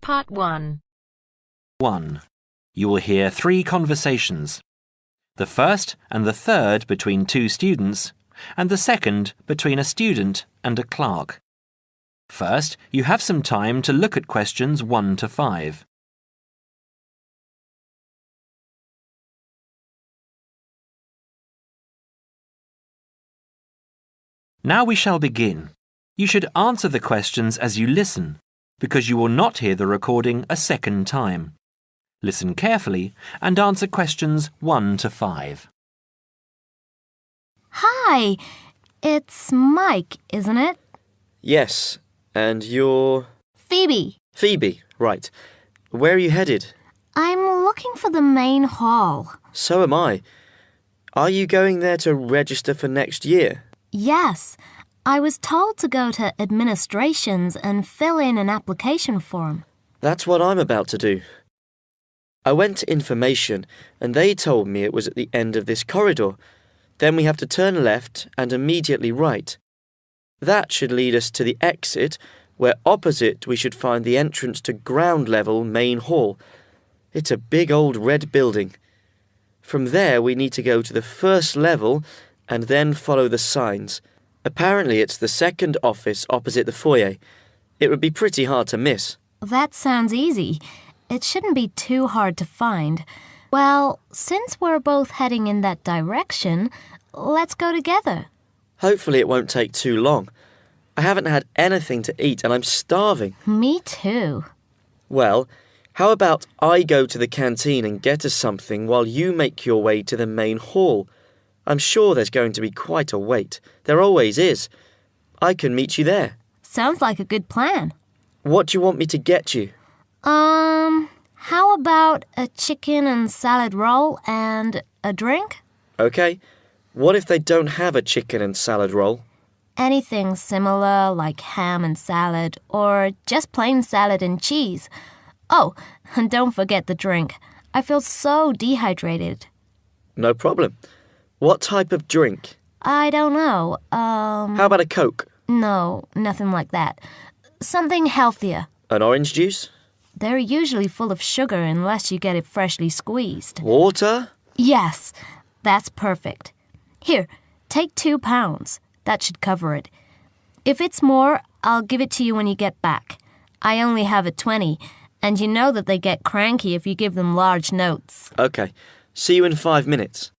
Part 1. 1. You will hear 3 conversations. The first and the third between 2 students, and the second between a student and a clerk. First, you have some time to look at questions 1 to 5. Now we shall begin. You should answer the questions as you listen, because you will not hear the recording a second time. Listen carefully and answer questions 1 to 5. Hi, it's Mike, isn't it? Yes, and you're... Phoebe. Phoebe, right. Where are you headed? I'm looking for the main hall. So am I. Are you going there to register for next year? Yes, I was told to go to administrations and fill in an application form. That's what I'm about to do. I went to information and they told me it was at the end of this corridor. Then we have to turn left and immediately right. That should lead us to the exit, where opposite we should find the entrance to ground level main hall. It's a big old red building. From there we need to go to the first level and then follow the signs. Apparently it's the second office opposite the foyer. It would be pretty hard to miss. That sounds easy. It shouldn't be too hard to find. Well, since we're both heading in that direction, let's go together. Hopefully it won't take too long. I haven't had anything to eat and I'm starving. Me too. Well, how about I go to the canteen and get us something while you make your way to the main hall? I'm sure there's going to be quite a wait. There always is. I can meet you there. Sounds like a good plan. What do you want me to get you? How about a chicken and salad roll and a drink? Okay. What if they don't have a chicken and salad roll? Anything similar, like ham and salad, or just plain salad and cheese. Oh, and don't forget the drink. I feel so dehydrated. No problem. What type of drink? I don't know. How about a Coke? No, nothing like that. Something healthier. An orange juice? They're usually full of sugar unless you get it freshly squeezed. Water? Yes, that's perfect. Here, take £2. That should cover it. If it's more, I'll give it to you when you get back. I only have a 20, and you know that they get cranky if you give them large notes. Okay. See you in 5 minutes.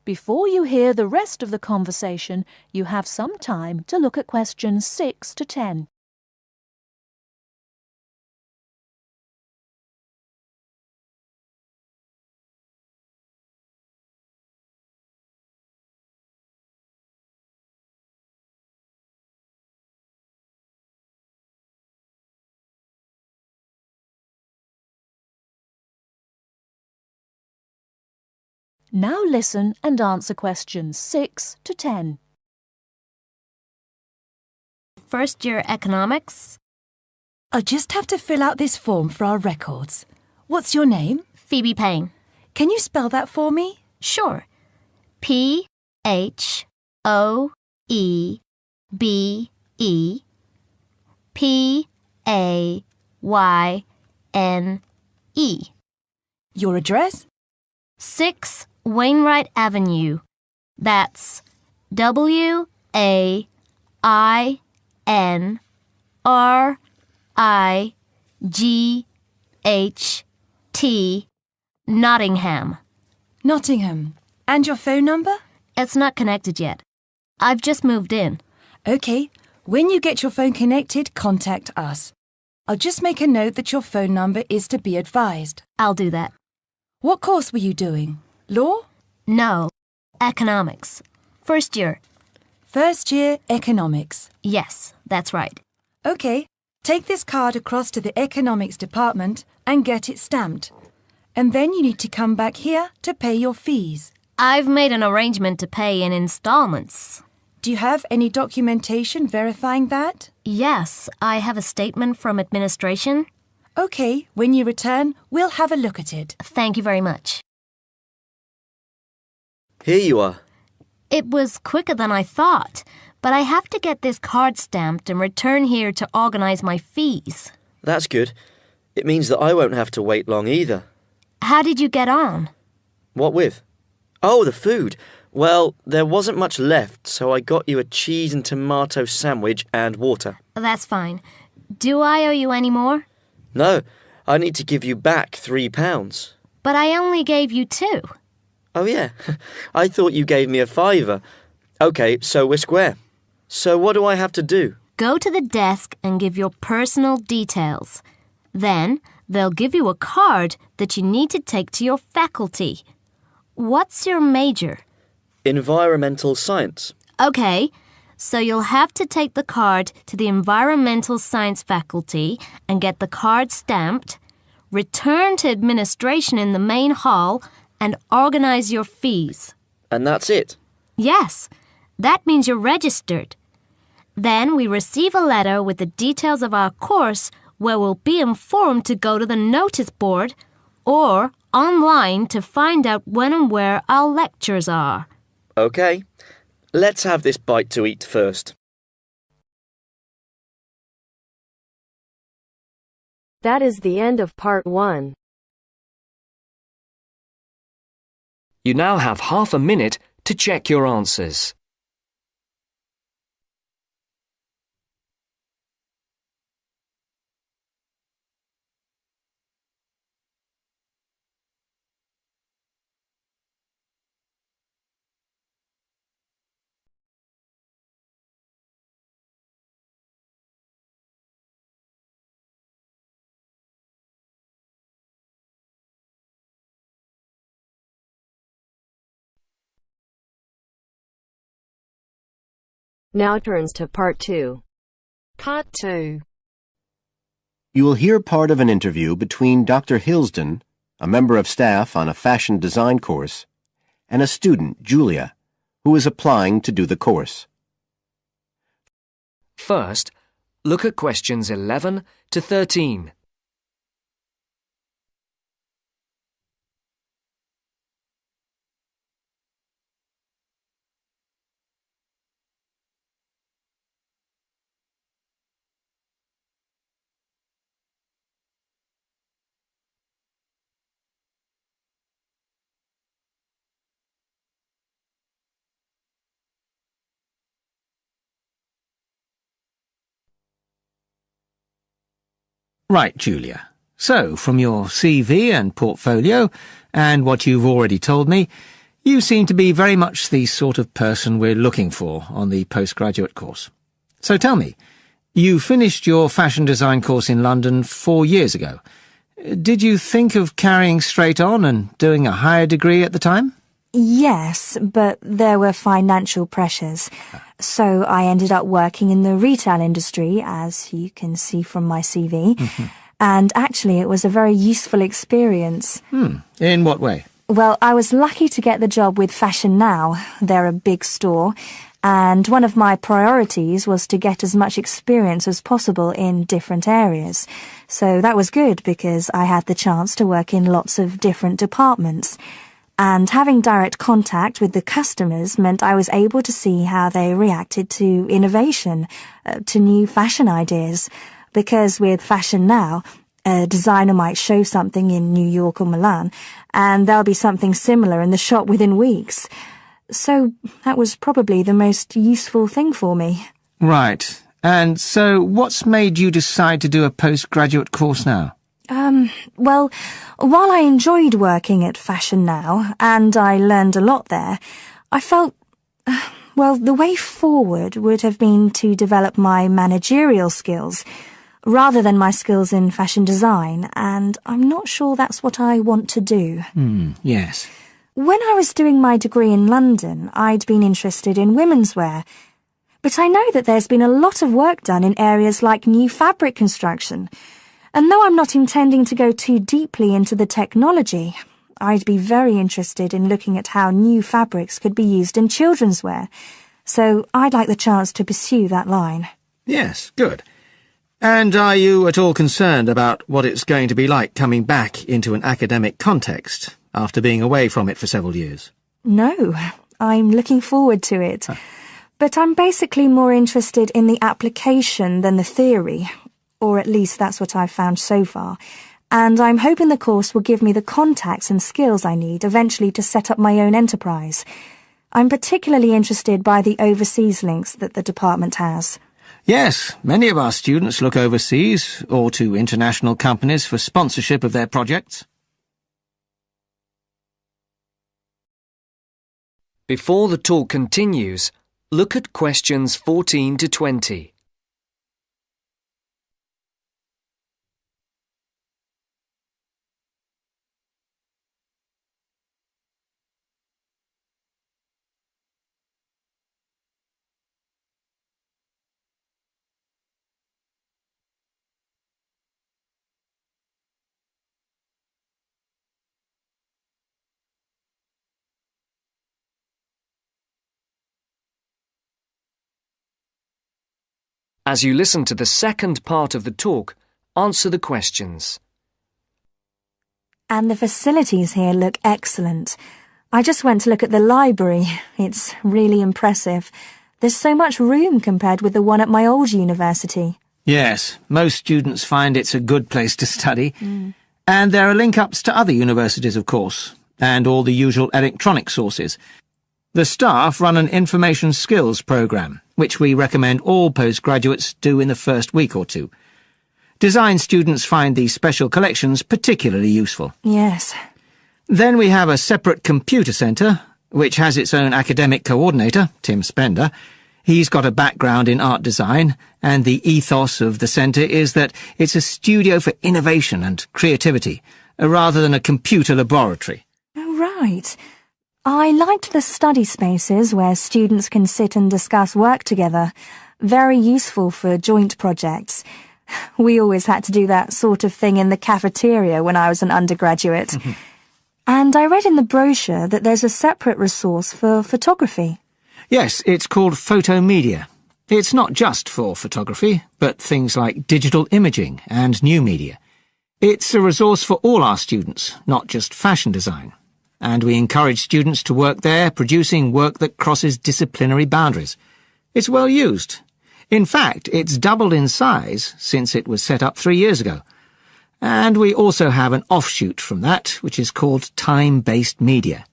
Before you hear the rest of the conversation, you have some time to look at questions 6 to 10. Now listen and answer questions 6 to 10. First year economics. I'll just have to fill out this form for our records. What's your name? Phoebe Payne. Can you spell that for me? Sure. P-H-O-E-B-E-P-A-Y-N-E. Your address? 6 Wainwright Avenue. That's W-A-I-N-R-I-G-H-T, Nottingham. Nottingham. And your phone number? It's not connected yet. I've just moved in. Okay. When you get your phone connected, contact us. I'll just make a note that your phone number is to be advised. I'll do that. What course were you doing? Law? No, economics. First year. First year economics. Yes, that's right. Okay. Take this card across to the economics department and get it stamped. And then you need to come back here to pay your fees. I've made an arrangement to pay in installments. Do you have any documentation verifying that? Yes, I have a statement from administration. Okay, when you return, we'll have a look at it. Thank you very much. Here you are. It was quicker than I thought, But I have to get this card stamped and return here to organize my fees. That's good. It means that I won't have to wait long either. How did you get on? What with? Oh, the food. Well, there wasn't much left, so I got you a cheese and tomato sandwich and water. That's fine. Do I owe you any more? No, I need to give you back £3. But I only gave you 2. Oh, yeah. I thought you gave me a £5. OK, so we're square. So what do I have to do? Go to the desk and give your personal details. Then they'll give you a card that you need to take to your faculty. What's your major? Environmental science. Okay, so you'll have to take the card to the environmental science faculty and get the card stamped, return to administration in the main hall, and organize your fees. And that's it? Yes, that means you're registered. Then we receive a letter with the details of our course where we'll be informed to go to the notice board or online to find out when and where our lectures are. OK. Let's have this bite to eat first. That is the end of part 1. You now have half a minute to check your answers. Now turns to part 2. Part 2. You will hear part of an interview between Dr. Hilsden, a member of staff on a fashion design course, and a student, Julia, who is applying to do the course. First, look at questions 11 to 13. Right, Julia. So, from your CV and portfolio, and what you've already told me, you seem to be very much the sort of person we're looking for on the postgraduate course. So tell me, you finished your fashion design course in London 4 years ago. Did you think of carrying straight on and doing a higher degree at the time? Yes, but there were financial pressures. So I ended up working in the retail industry, as you can see from my CV. And actually, it was a very useful experience. In what way? Well, I was lucky to get the job with Fashion Now. They're a big store. And one of my priorities was to get as much experience as possible in different areas. So that was good because I had the chance to work in lots of different departments. And having direct contact with the customers meant I was able to see how they reacted to innovation, to new fashion ideas. Because with Fashion Now, a designer might show something in New York or Milan, and there'll be something similar in the shop within weeks. So that was probably the most useful thing for me. Right. And so what's made you decide to do a postgraduate course now? Well, while I enjoyed working at Fashion Now, and I learned a lot there, I felt, well, the way forward would have been to develop my managerial skills, rather than my skills in fashion design, and I'm not sure that's what I want to do. Yes. When I was doing my degree in London, I'd been interested in women's wear, but I know that there's been a lot of work done in areas like new fabric construction. And though I'm not intending to go too deeply into the technology, I'd be very interested in looking at how new fabrics could be used in children's wear. So I'd like the chance to pursue that line. Yes, good. And are you at all concerned about what it's going to be like coming back into an academic context after being away from it for several years? No, I'm looking forward to it. But I'm basically more interested in the application than the theory, or at least that's what I've found so far, and I'm hoping the course will give me the contacts and skills I need eventually to set up my own enterprise. I'm particularly interested by the overseas links that the department has. Yes, many of our students look overseas or to international companies for sponsorship of their projects. Before the talk continues, look at questions 14 to 20. As you listen to the second part of the talk, answer the questions. And the facilities here look excellent. I just went to look at the library. It's really impressive. There's so much room compared with the one at my old university. Yes, most students find it's a good place to study. And there are link-ups to other universities, of course, and all the usual electronic sources. The staff run an information skills programme, which we recommend all postgraduates do in the first week or two. Design students find these special collections particularly useful. Yes. Then we have a separate computer centre, which has its own academic coordinator, Tim Spender. He's got a background in art design, and the ethos of the centre is that it's a studio for innovation and creativity, rather than a computer laboratory. Oh, right. I liked the study spaces where students can sit and discuss work together. Very useful for joint projects. We always had to do that sort of thing in the cafeteria when I was an undergraduate. And I read in the brochure that there's a separate resource for photography. Yes, it's called Photomedia. It's not just for photography, but things like digital imaging and new media. It's a resource for all our students, not just fashion design. And we encourage students to work there, producing work that crosses disciplinary boundaries. It's well used. In fact, it's doubled in size since it was set up 3 years ago. And we also have an offshoot from that, which is called time-based media.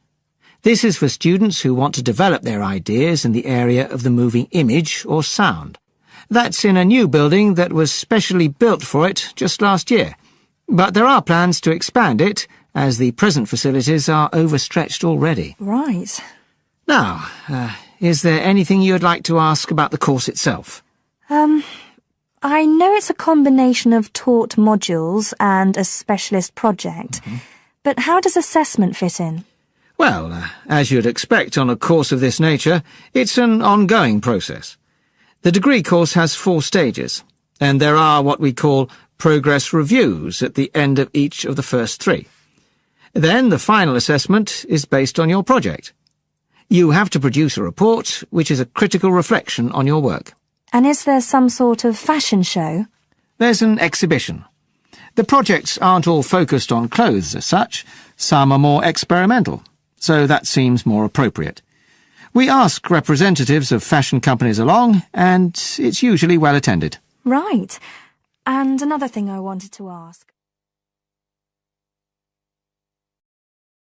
This is for students who want to develop their ideas in the area of the moving image or sound. That's in a new building that was specially built for it just last year. But there are plans to expand it, as the present facilities are overstretched already. Right. Now, is there anything you'd like to ask about the course itself? I know it's a combination of taught modules and a specialist project, but how does assessment fit in? Well, as you'd expect on a course of this nature, it's an ongoing process. The degree course has 4 stages, and there are what we call progress reviews at the end of each of the first 3. Then the final assessment is based on your project. You have to produce a report, which is a critical reflection on your work. And is there some sort of fashion show? There's an exhibition. The projects aren't all focused on clothes as such. Some are more experimental, so that seems more appropriate. We ask representatives of fashion companies along, and it's usually well attended. Right. And another thing I wanted to ask.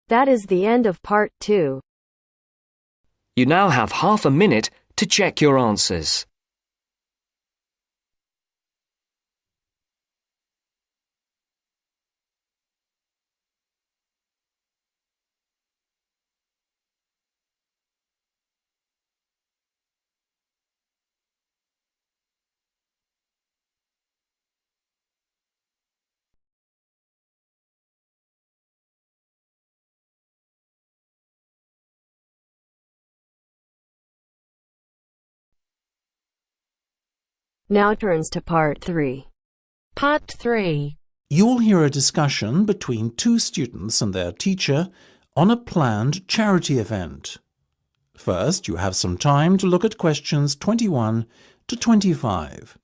That is the end of part 2. You now have half a minute to check your answers. Now turns to part 3. Part 3. You'll hear a discussion between 2 students and their teacher on a planned charity event. First, you have some time to look at questions 21 to 25.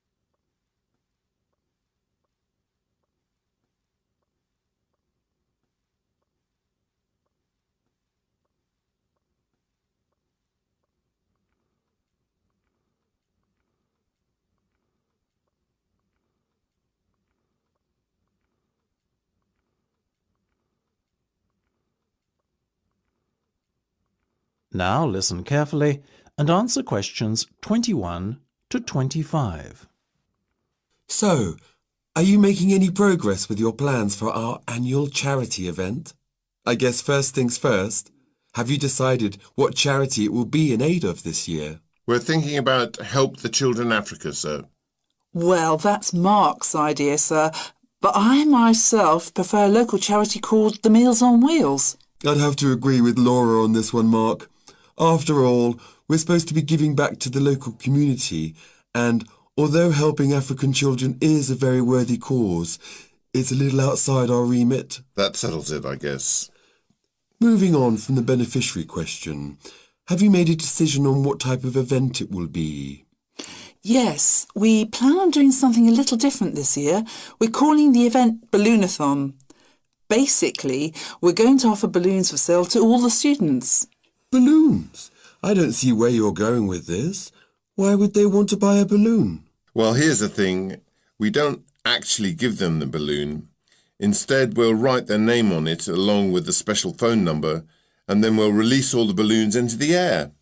Now listen carefully and answer questions 21 to 25. So, are you making any progress with your plans for our annual charity event? I guess first things first, have you decided what charity it will be in aid of this year? We're thinking about Help the Children Africa, sir. Well, that's Mark's idea, sir, but I myself prefer a local charity called the Meals on Wheels. I'd have to agree with Laura on this one, Mark. After all, we're supposed to be giving back to the local community, and although helping African children is a very worthy cause, it's a little outside our remit. That settles it, I guess. Moving on from the beneficiary question, have you made a decision on what type of event it will be? Yes, we plan on doing something a little different this year. We're calling the event Balloonathon. Basically, we're going to offer balloons for sale to all the students. Balloons? I don't see where you're going with this. Why would they want to buy a balloon? Well, here's the thing. We don't actually give them the balloon. Instead, we'll write their name on it along with the special phone number, and then we'll release all the balloons into the air.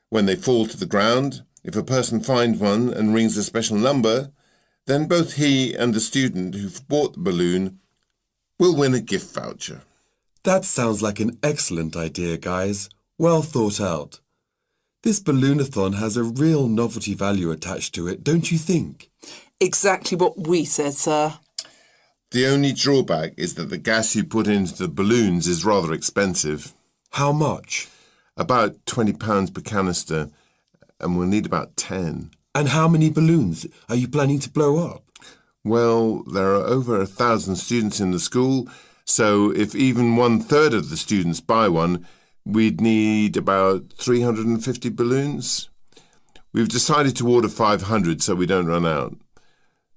When they fall to the ground, if a person finds one and rings a special number, then both he and the student who've bought the balloon will win a gift voucher. That sounds like an excellent idea, guys. Well thought out. This Balloonathon has a real novelty value attached to it, don't you think? Exactly what we said, sir. The only drawback is that the gas you put into the balloons is rather expensive. How much? About £20 per canister, and we'll need about 10. And how many balloons are you planning to blow up? Well, there are over 1,000 students in the school, so if even 1/3 of the students buy one, we'd need about 350 balloons. We've decided to order 500 so we don't run out.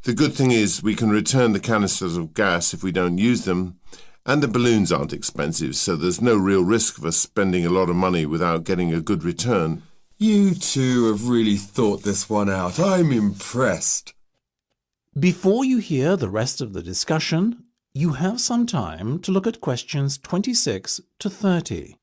The good thing is we can return the canisters of gas if we don't use them, and the balloons aren't expensive, so there's no real risk of us spending a lot of money without getting a good return. You two have really thought this one out. I'm impressed. Before you hear the rest of the discussion, you have some time to look at questions 26 to 30.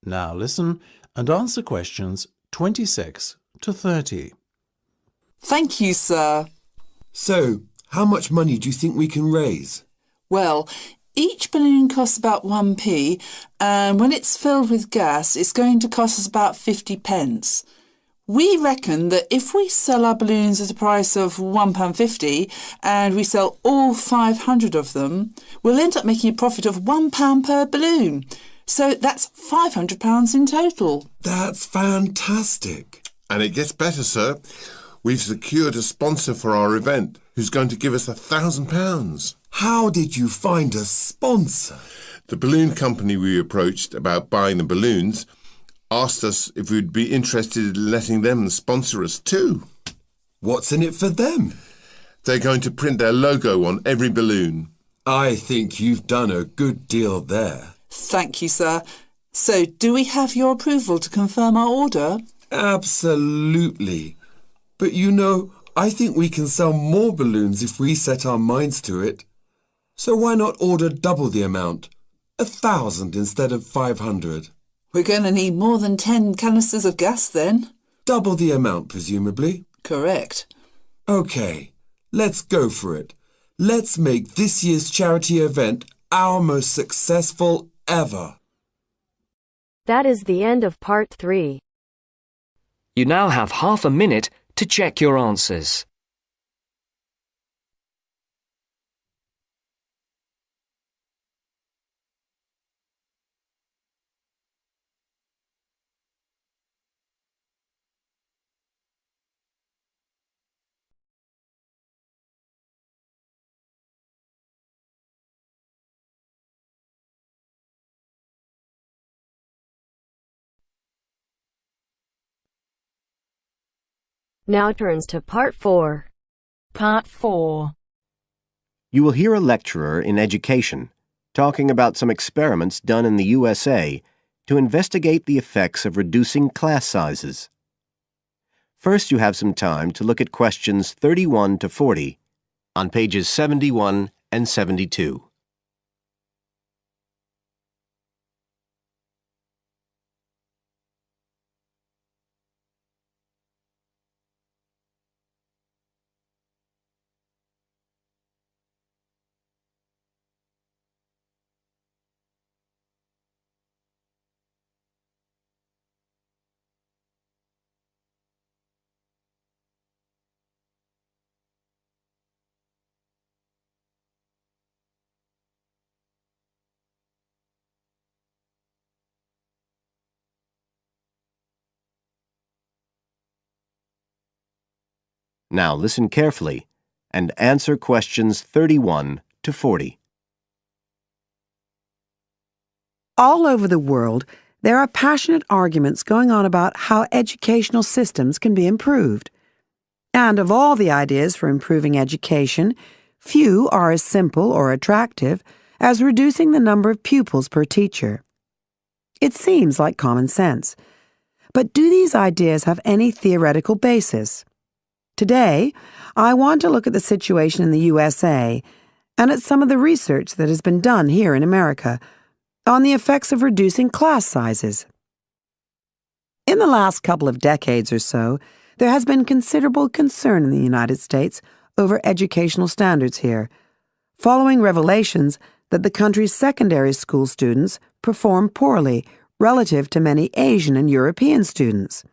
Now listen and answer questions 26 to 30. Thank you, sir. So, how much money do you think we can raise? Well, each balloon costs about 1p, and when it's filled with gas, it's going to cost us about 50p. We reckon that if we sell our balloons at a price of £1.50 and we sell all 500 of them, we'll end up making a profit of £1 per balloon. So that's £500 in total. That's fantastic. And it gets better, sir. We've secured a sponsor for our event who's going to give us £1,000. How did you find a sponsor? The balloon company we approached about buying the balloons asked us if we'd be interested in letting them sponsor us too. What's in it for them? They're going to print their logo on every balloon. I think you've done a good deal there. Thank you, sir. So, do we have your approval to confirm our order? Absolutely. But you know, I think we can sell more balloons if we set our minds to it. So why not order double the amount? 1,000 instead of 500. We're going to need more than 10 canisters of gas then. Double the amount, presumably. Correct. OK, let's go for it. Let's make this year's charity event our most successful ever. That is the end of part 3. You now have half a minute to check your answers. Now turns to part 4. Part 4. You will hear a lecturer in education talking about some experiments done in the USA to investigate the effects of reducing class sizes. First, you have some time to look at questions 31 to 40 on pages 71 and 72. Now listen carefully and answer questions 31 to 40. All over the world, there are passionate arguments going on about how educational systems can be improved. And of all the ideas for improving education, few are as simple or attractive as reducing the number of pupils per teacher. It seems like common sense. But do these ideas have any theoretical basis? Today, I want to look at the situation in the USA and at some of the research that has been done here in America on the effects of reducing class sizes. In the last couple of decades or so, there has been considerable concern in the United States over educational standards here, following revelations that the country's secondary school students perform poorly relative to many Asian and European students.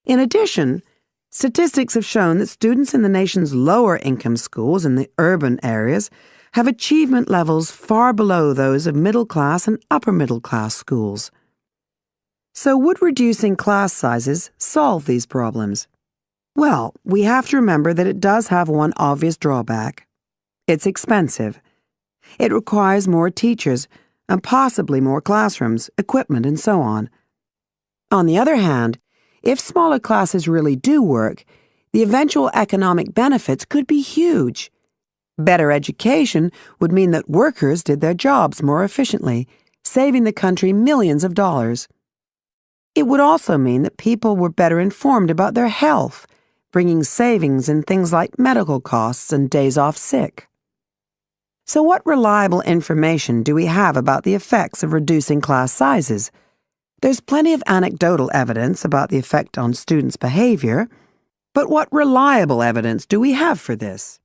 In addition, statistics have shown that students in the nation's lower-income schools in the urban areas have achievement levels far below those of middle-class and upper-middle-class schools. So would reducing class sizes solve these problems? Well, we have to remember that it does have one obvious drawback. It's expensive. It requires more teachers and possibly more classrooms, equipment, and so on. On the other hand, if smaller classes really do work, the eventual economic benefits could be huge. Better education would mean that workers did their jobs more efficiently, saving the country millions of dollars. It would also mean that people were better informed about their health, bringing savings in things like medical costs and days off sick. So what reliable information do we have about the effects of reducing class sizes? There's plenty of anecdotal evidence about the effect on students' behavior, but what reliable evidence do we have for this?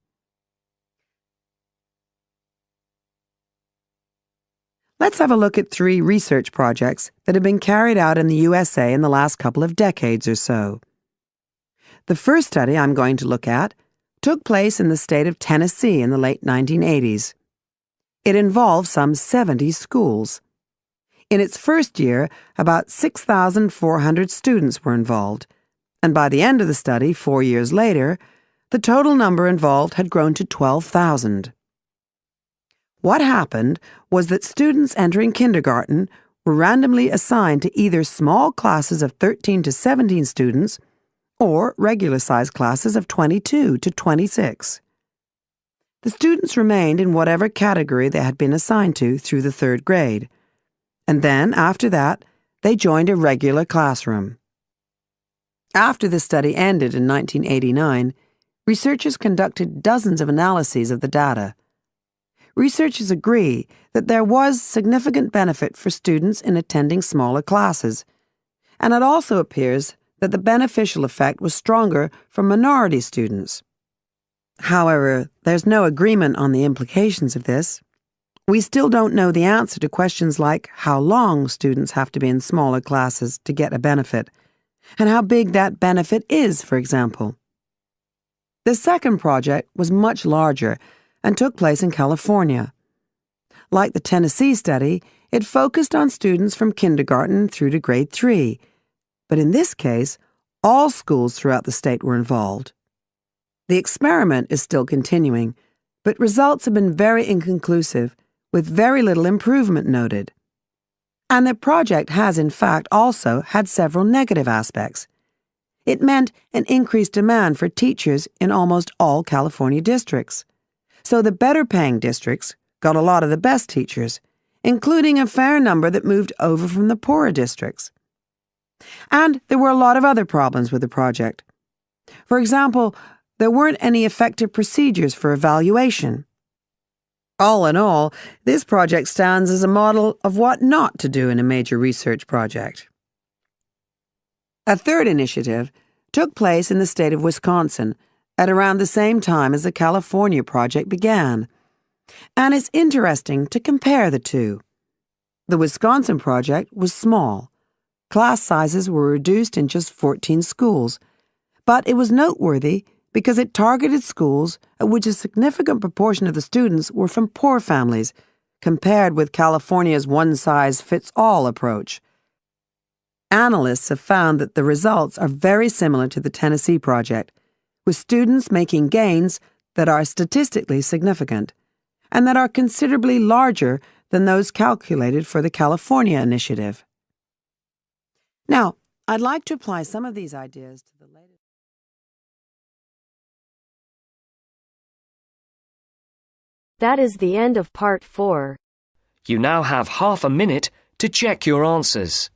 Let's have a look at 3 research projects that have been carried out in the USA in the last couple of decades or so. The first study I'm going to look at took place in the state of Tennessee in the late 1980s. It involved some 70 schools. In its first year, about 6,400 students were involved, and by the end of the study, 4 years later, the total number involved had grown to 12,000. What happened was that students entering kindergarten were randomly assigned to either small classes of 13 to 17 students or regular-sized classes of 22 to 26. The students remained in whatever category they had been assigned to through the 3rd grade, and then, after that, they joined a regular classroom. After the study ended in 1989, researchers conducted dozens of analyses of the data. Researchers agree that there was significant benefit for students in attending smaller classes, and it also appears that the beneficial effect was stronger for minority students. However, there's no agreement on the implications of this. We still don't know the answer to questions like how long students have to be in smaller classes to get a benefit, and how big that benefit is, for example. The second project was much larger and took place in California. Like the Tennessee study, it focused on students from kindergarten through to grade 3, but in this case, all schools throughout the state were involved. The experiment is still continuing, but results have been very inconclusive, with very little improvement noted. And the project has, in fact, also had several negative aspects. It meant an increased demand for teachers in almost all California districts. So the better-paying districts got a lot of the best teachers, including a fair number that moved over from the poorer districts. And there were a lot of other problems with the project. For example, there weren't any effective procedures for evaluation. All in all, this project stands as a model of what not to do in a major research project. A third initiative took place in the state of Wisconsin at around the same time as the California project began, and it's interesting to compare the two. The Wisconsin project was small. Class sizes were reduced in just 14 schools, but it was noteworthy because it targeted schools at which a significant proportion of the students were from poor families, compared with California's one-size-fits-all approach. Analysts have found that the results are very similar to the Tennessee project, with students making gains that are statistically significant, and that are considerably larger than those calculated for the California initiative. Now, I'd like to apply some of these ideas to the latest. That is the end of part 4. You now have half a minute to check your answers.